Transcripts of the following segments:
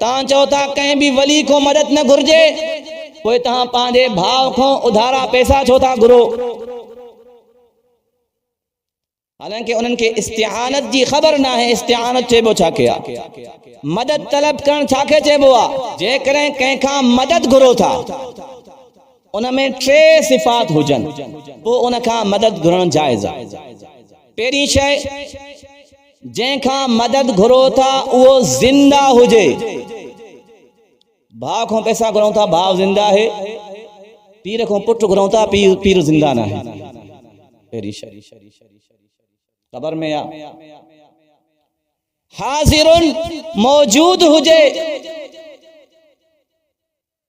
तव्हां चओ था कंहिं बि वली को मदद न घुर्जे, पोइ तव्हां पंहिंजे भाउ खां उधारा पैसा छो था घुरो? हालांकि उन्हनि खे इस्तिआनत जी ख़बर न आहे। इस्तिआनत चइबो छाखे आहे? मदद तलब करण छाखे चइबो आहे? जेकॾहिं कंहिंखां मदद घुरो था उन में टे सिफ़ात हुजनि, पोइ उन खां मदद घुरण जाइज़ आहे। पहिरीं शइ, जंहिंखां मदद घुरो था उहो ज़िंदा हुजे। भाउ खां पैसा घुरूं था, भाउ ज़िंदा आहे। पीर खां पुटु घुरूं था, पीर ज़िंदा न आहे। पहिरीं शइ ख़बर में आ। हाज़िरुन मौजूद हुजे,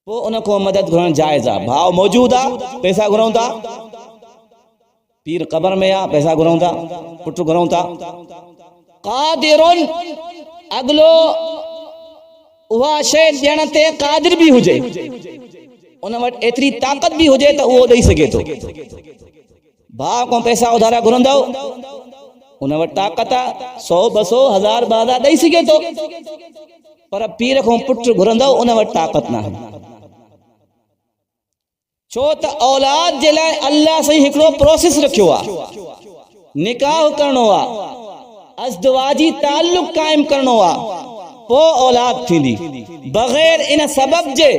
पोइ उन खां मदद घुरण जाइज़ आहे। भाउ मौजूद आहे, पैसा घुरूं था। पीर क़बर में आ, पैसा घुरूं था, पुटु घुरूं था। क़ादिरुन, अगलो उहा शइ ॾियण ते क़ादिर बि हुजे, उन वटि एतिरी ताक़त बि हुजे त उहो ॾेई सघे थो। भाउ खां पैसा उधारा घुरंदव, उन वटि ताक़त आहे, 100 200 1000 12 ॾेई सघे थो। पर पीर खां पुटु घुरंदव, उन वटि ताक़त न आहे। छो त औलाद जे लाइ अल्लाह साईं हिकिड़ो प्रोसेस रखियो आहे। निकाह करणो आहे, अज़दवाजी ताल्लुक़ क़ाइम करणो आहे, पोइ औलाद थींदी। बग़ैर इन सबब जे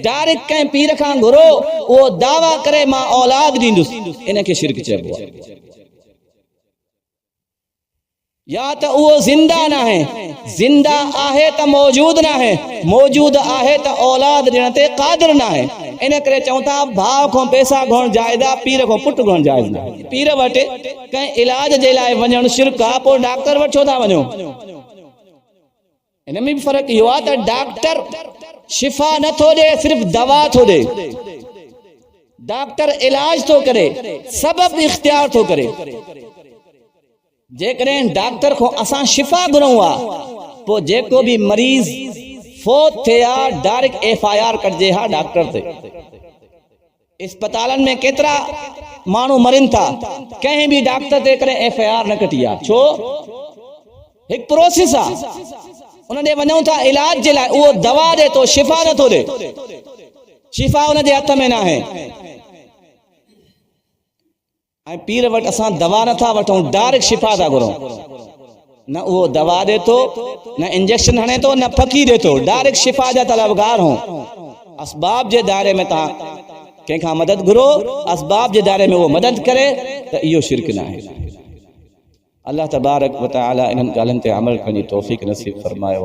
डायरेक्ट कंहिं पीर खां घुरो, उहो दावा करे मां औलाद ॾींदुसि, इन खे शिरक चइबो आहे। या त उहो ज़िंदा न आहे, ज़िंदा आहे त मौजूद न आहे, मौजूद आहे त औलाद ॾियण ते क़ादिर न आहे। इन करे चऊं था भाउ खां पैसा घुरण जाइज़ आहे, पीर खां पुटु घुरण जाइज़ न आहे। पीर वटि कंहिं इलाज जे लाइ वञणु शिरक आहे, पोइ डॉक्टर वटि छो था वञो? इन में बि फ़र्क़ु इहो आहे त डॉक्टर शिफ़ा नथो ॾे, सिर्फ़ दवा थो ॾे। डॉक्टर इलाज थो करे, सबब इख्तियार थो करे। जेकॾहिं डॉक्टर खां असां शिफ़ा घुरूं हा, पोइ जेको बि मरीज़ फोत थिए हा, डायरेक्ट FIR कटिजे हा डॉक्टर ते। इस्पतालनि में केतिरा माण्हू मरनि था, कंहिं बि डॉक्टर ते कॾहिं FIR न कटी आहे। छो? हिकु प्रोसेस आहे, उन ॾे वञूं था इलाज जे लाइ, उहो दवा ॾे थो, शिफ़ा नथो ॾे। शिफ़ा उन जे हथ में न आहे। ऐं पीर वटि असां दवा नथा वठूं, डायरेक्ट शिफ़ा था घुरूं। न उहो दवा ॾे थो, न इंजेक्शन हणे थो, न फकी ॾे थो, डायरेक्ट शिफ़ा जा तलबगार हो। असबाब जे दायरे में तव्हां कंहिंखां मदद घुरो, असबाब जे दायरे में उहो मदद करे, त इहो शिरक न आहे। अल्लाह तबारक व तआला इन्हनि ॻाल्हियुनि ते अमल करण जी तौफ़ीक़ नसीब फरमाए।